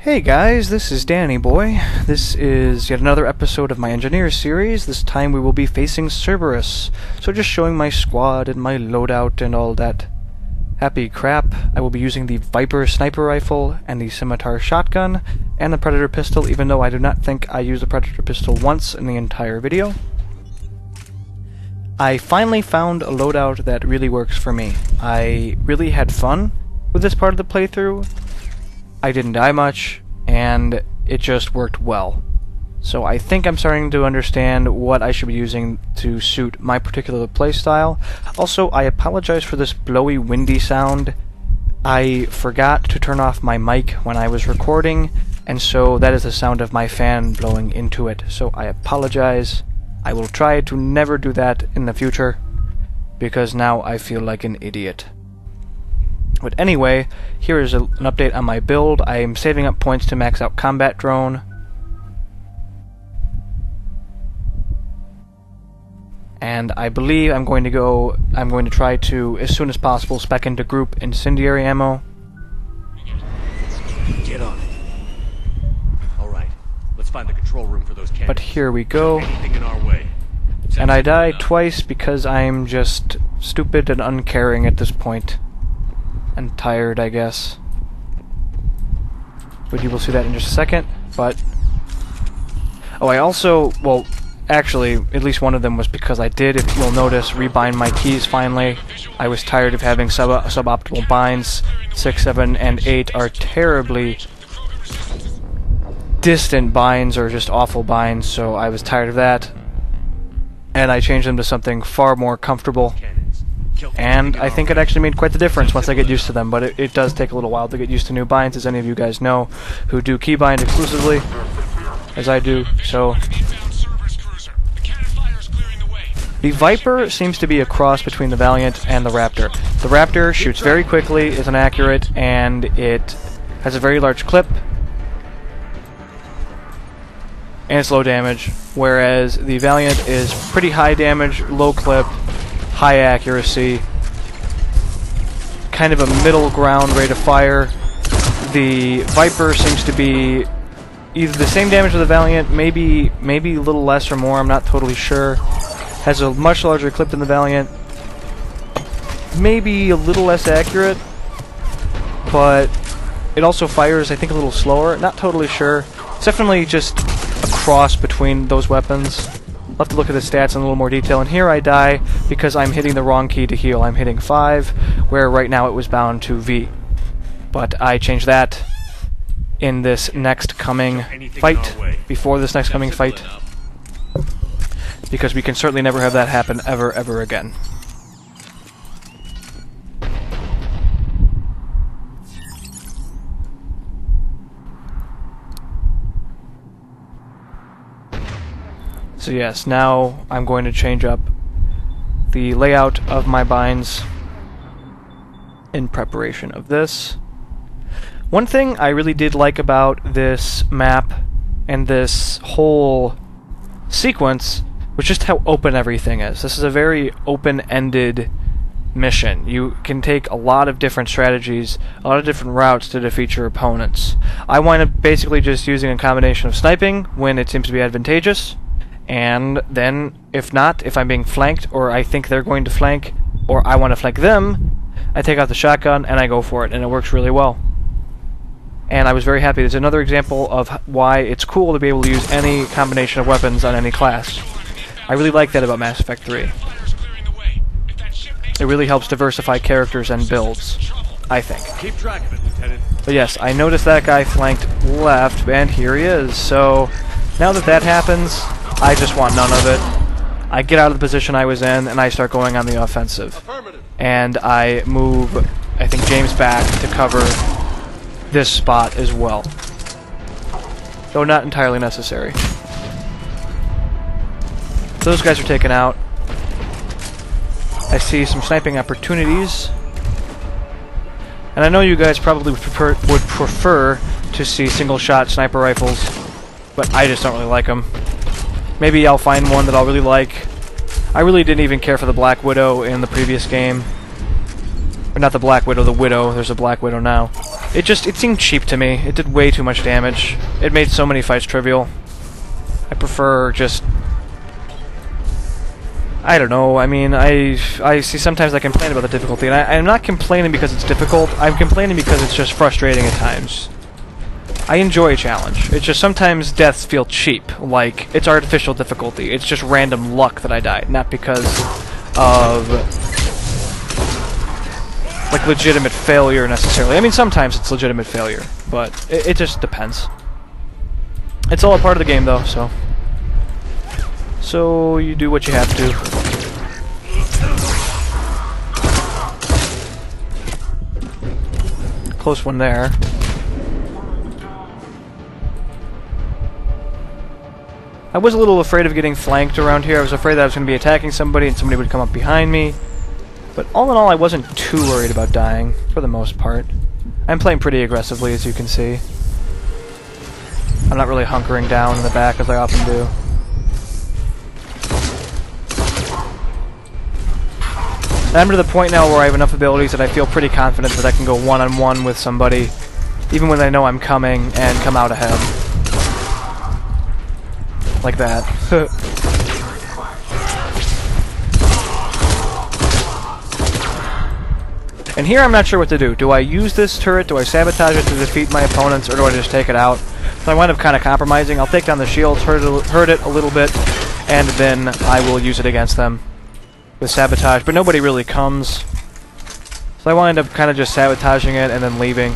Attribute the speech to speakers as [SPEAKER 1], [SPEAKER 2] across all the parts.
[SPEAKER 1] Hey guys, this is Danny Boy. This is yet another episode of my Engineers series. This time we will be facing Cerberus. So just showing my squad and my loadout and all that happy crap. I will be using the Viper sniper rifle and the Scimitar shotgun and the Predator pistol, even though I do not think I used the Predator pistol once in the entire video. I finally found a loadout that really works for me. I really had fun with this part of the playthrough. I didn't die much, and it just worked well. So I think I'm starting to understand what I should be using to suit my particular playstyle. Also, I apologize for this blowy, windy sound. I forgot to turn off my mic when I was recording, and so that is the sound of my fan blowing into it. So I apologize. I will try to never do that in the future, because now I feel like an idiot. But anyway, here is an update on my build. I am saving up points to max out combat drone. And I believe I'm going to try to, as soon as possible, spec into group incendiary ammo.
[SPEAKER 2] Get on it. Alright, let's find the control room for those cannons.
[SPEAKER 1] But here we go.
[SPEAKER 2] Anything in our way.
[SPEAKER 1] And I died twice because I'm just stupid and uncaring at this point. And tired, I guess. But you will see that in just a second. But oh, I also, well, actually, at least one of them was because I did, if you'll notice, rebind my keys finally. I was tired of having suboptimal binds. 6, 7, and 8 are terribly distant binds, or just awful binds, so I was tired of that. And I changed them to something far more comfortable. And I think it actually made quite the difference once I get used to them, but it does take a little while to get used to new binds, as any of you guys know who do keybind exclusively, as I do. So the Viper seems to be a cross between the Valiant and the Raptor. The Raptor shoots very quickly, is inaccurate, and it has a very large clip, and it's low damage, whereas the Valiant is pretty high damage, low clip, high accuracy, kind of a middle ground rate of fire. The Viper seems to be either the same damage as the Valiant, maybe a little less or more, I'm not totally sure. Has a much larger clip than the Valiant, maybe a little less accurate, but it also fires, I think, a little slower, not totally sure. It's definitely just a cross between those weapons. I'll have to look at the stats in a little more detail, and here I die because I'm hitting the wrong key to heal. I'm hitting 5, where right now it was bound to V. But I changed that in this next coming fight, before this next coming fight, because we can certainly never have that happen ever again. So yes, now I'm going to change up the layout of my binds in preparation of this. One thing I really did like about this map and this whole sequence was just how open everything is. This is a very open-ended mission. You can take a lot of different strategies, a lot of different routes to defeat your opponents. I wind up basically just using a combination of sniping when it seems to be advantageous, and then, if not, if I'm being flanked, or I think they're going to flank, or I want to flank them, I take out the shotgun and I go for it, and it works really well. And I was very happy. There's another example of why it's cool to be able to use any combination of weapons on any class. I really like that about Mass Effect 3. It really helps diversify characters and builds, I think.
[SPEAKER 2] Keep track of it, Lieutenant.
[SPEAKER 1] But yes, I noticed that guy flanked left, and here he is. So now that that happens, I just want none of it. I get out of the position I was in, and I start going on the offensive. And I move, I think, James back to cover this spot as well. Though not entirely necessary. Those guys are taken out. I see some sniping opportunities. And I know you guys probably would prefer to see single-shot sniper rifles, but I just don't really like them. Maybe I'll find one that I'll really like. I really didn't even care for the Black Widow in the previous game. Or not the Black Widow, the Widow. There's a Black Widow now. It seemed cheap to me. It did way too much damage. It made so many fights trivial. I prefer just... I don't know, I mean, I see sometimes I complain about the difficulty, and I'm not complaining because it's difficult, I'm complaining because it's just frustrating at times. I enjoy a challenge. It's just sometimes deaths feel cheap, like it's artificial difficulty. It's just random luck that I die, not because of like legitimate failure necessarily. I mean, sometimes it's legitimate failure, but it just depends. It's all a part of the game, though, so you do what you have to. Close one there. I was a little afraid of getting flanked around here. I was afraid that I was going to be attacking somebody and somebody would come up behind me. But all in all, I wasn't too worried about dying, for the most part. I'm playing pretty aggressively, as you can see. I'm not really hunkering down in the back, as I often do. And I'm to the point now where I have enough abilities that I feel pretty confident that I can go one-on-one with somebody, even when they know I'm coming, and come out ahead. Like that. And here I'm not sure what to do. Do I use this turret? Do I sabotage it to defeat my opponents? Or do I just take it out? So I wind up kind of compromising. I'll take down the shields, hurt it a little bit, and then I will use it against them with sabotage. But nobody really comes. So I wind up kind of just sabotaging it and then leaving.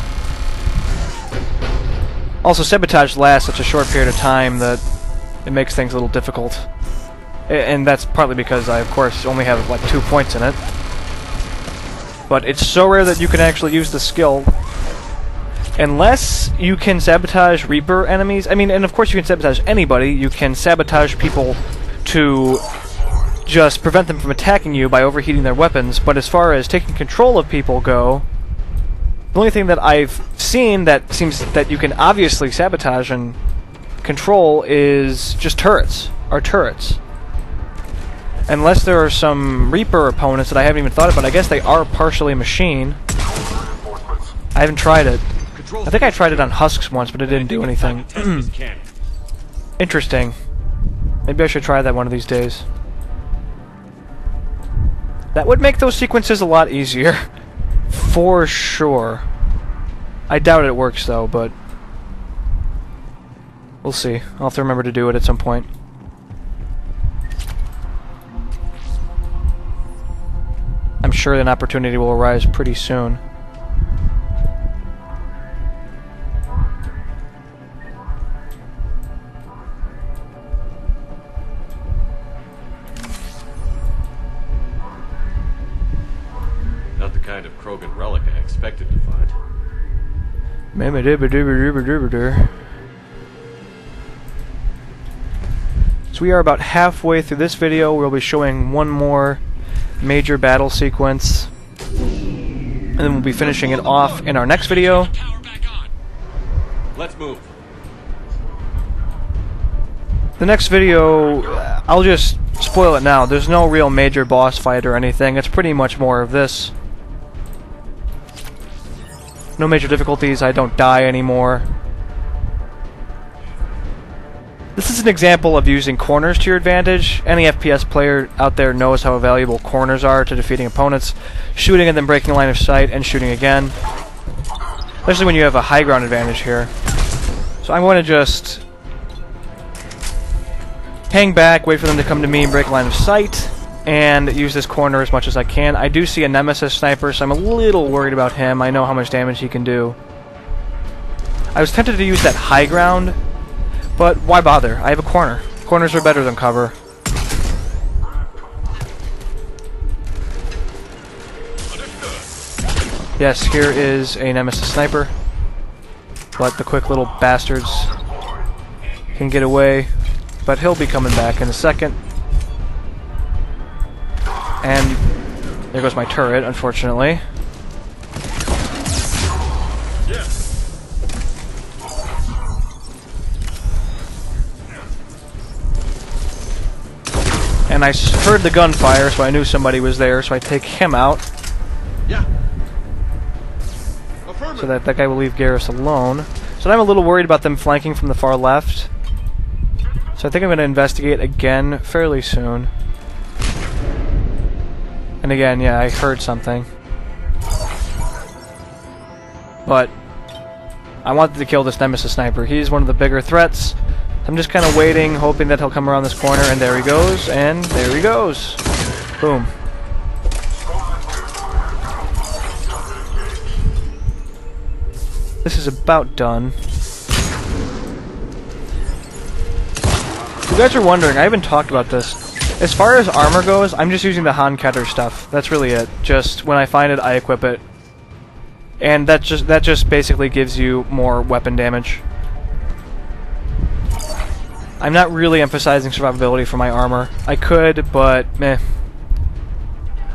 [SPEAKER 1] Also, sabotage lasts such a short period of time that it makes things a little difficult. And that's partly because I, of course, only have like 2 points in it. But it's so rare that you can actually use the skill. Unless you can sabotage Reaper enemies. I mean, and of course you can sabotage anybody. You can sabotage people to just prevent them from attacking you by overheating their weapons. But as far as taking control of people go, the only thing that I've seen that seems that you can obviously sabotage and control is just turrets. Unless there are some Reaper opponents that I haven't even thought about. I guess they are partially machine. I haven't tried it. I think I tried it on Husks once, but it didn't do anything. Interesting. Maybe I should try that one of these days. That would make those sequences a lot easier. For sure. I doubt it works, though, but we'll see. I'll have to remember to do it at some point. I'm sure an opportunity will arise pretty soon.
[SPEAKER 2] Not the kind of Krogan relic I expected to find.
[SPEAKER 1] So we are about halfway through this video. We'll be showing one more major battle sequence, and then we'll be finishing it off in our next video.
[SPEAKER 2] Let's move.
[SPEAKER 1] The next video, I'll just spoil it now. There's no real major boss fight or anything. It's pretty much more of this. No major difficulties. I don't die anymore. This is an example of using corners to your advantage. Any FPS player out there knows how valuable corners are to defeating opponents. Shooting and then breaking line of sight and shooting again. Especially when you have a high ground advantage here. So I'm going to just hang back, wait for them to come to me and break line of sight, and use this corner as much as I can. I do see a Nemesis sniper, so I'm a little worried about him. I know how much damage he can do. I was tempted to use that high ground, but why bother? I have a corner. Corners are better than cover. Yes, here is a Nemesis sniper. But the quick little bastards can get away. But he'll be coming back in a second. And there goes my turret, unfortunately. And I heard the gunfire, so I knew somebody was there, so I take him out.
[SPEAKER 2] Yeah. Affirmative.
[SPEAKER 1] so that that guy will leave Garrus alone. So I'm a little worried about them flanking from the far left. So I think I'm going to investigate again fairly soon. And again, yeah, I heard something. But I wanted to kill this Nemesis Sniper. He's one of the bigger threats. I'm just kind of waiting, hoping that he'll come around this corner, and there he goes, and there he goes. Boom. This is about done. You guys are wondering, I haven't talked about this. As far as armor goes, I'm just using the Han Keter stuff. That's really it. Just when I find it, I equip it. And that just basically gives you more weapon damage. I'm not really emphasizing survivability for my armor. I could, but meh.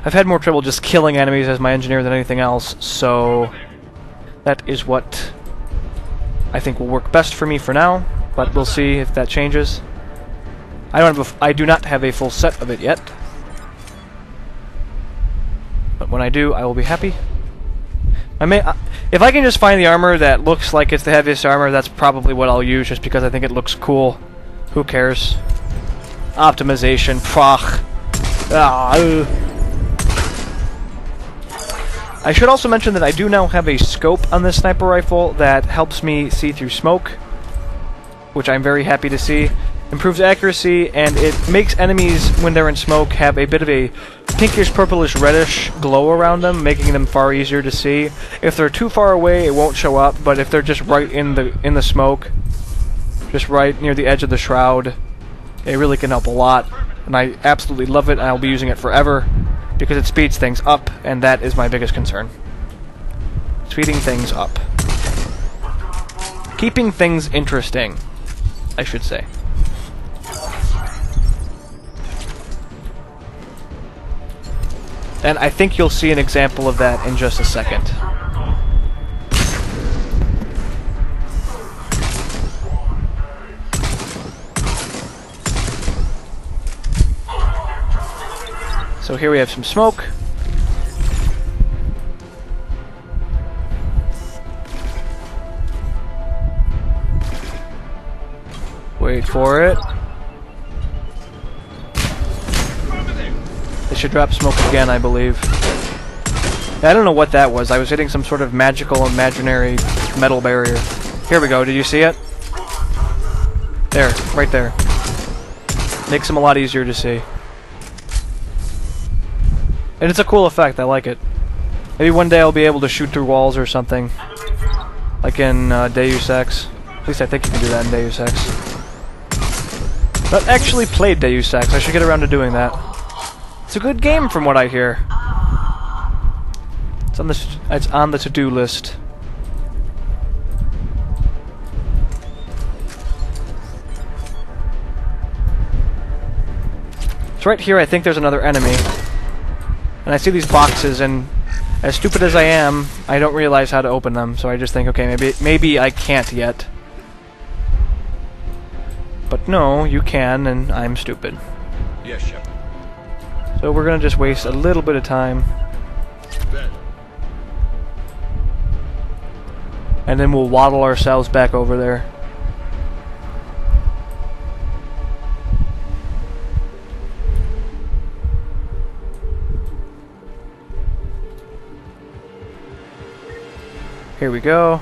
[SPEAKER 1] I've had more trouble just killing enemies as my engineer than anything else, so that is what I think will work best for me for now, but we'll see if that changes. I do not have a full set of it yet, but when I do, I will be happy. If I can just find the armor that looks like it's the heaviest armor, that's probably what I'll use, just because I think it looks cool. Who cares? Optimization, proch. I should also mention that I do now have a scope on this sniper rifle that helps me see through smoke, which I'm very happy to see. Improves accuracy, and it makes enemies, when they're in smoke, have a bit of a pinkish, purplish, reddish glow around them, making them far easier to see. If they're too far away, it won't show up, but if they're just right in the smoke, just right near the edge of the shroud, it really can help a lot. And I absolutely love it, and I'll be using it forever, because it speeds things up, and that is my biggest concern. Speeding things up. Keeping things interesting, I should say. And I think you'll see an example of that in just a second. So here we have some smoke. Wait for it. They should drop smoke again, I believe. I don't know what that was. I was hitting some sort of magical, imaginary metal barrier. Here we go. Did you see it? There. Right there. Makes them a lot easier to see. And it's a cool effect. I like it. Maybe one day I'll be able to shoot through walls or something. Like in Deus Ex. At least I think you can do that in Deus Ex. Not actually played Deus Ex. I should get around to doing that. It's a good game from what I hear. It's on the to-do list. So right here I think there's another enemy. And I see these boxes, and as stupid as I am, I don't realize how to open them, so I just think, okay, maybe I can't yet. But no, you can, and I'm stupid.
[SPEAKER 2] Yes, Shepard.
[SPEAKER 1] So we're gonna just waste a little bit of time. And then we'll waddle ourselves back over there. Here we go.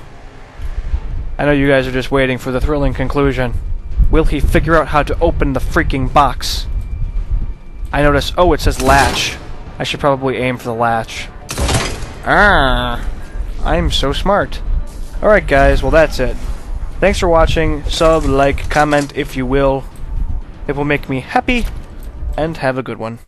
[SPEAKER 1] I know you guys are just waiting for the thrilling conclusion. Will he figure out how to open the freaking box? I notice, oh, it says latch. I should probably aim for the latch. Ah, I'm so smart. Alright guys, well that's it. Thanks for watching. Sub, like, comment if you will. It will make me happy, and have a good one.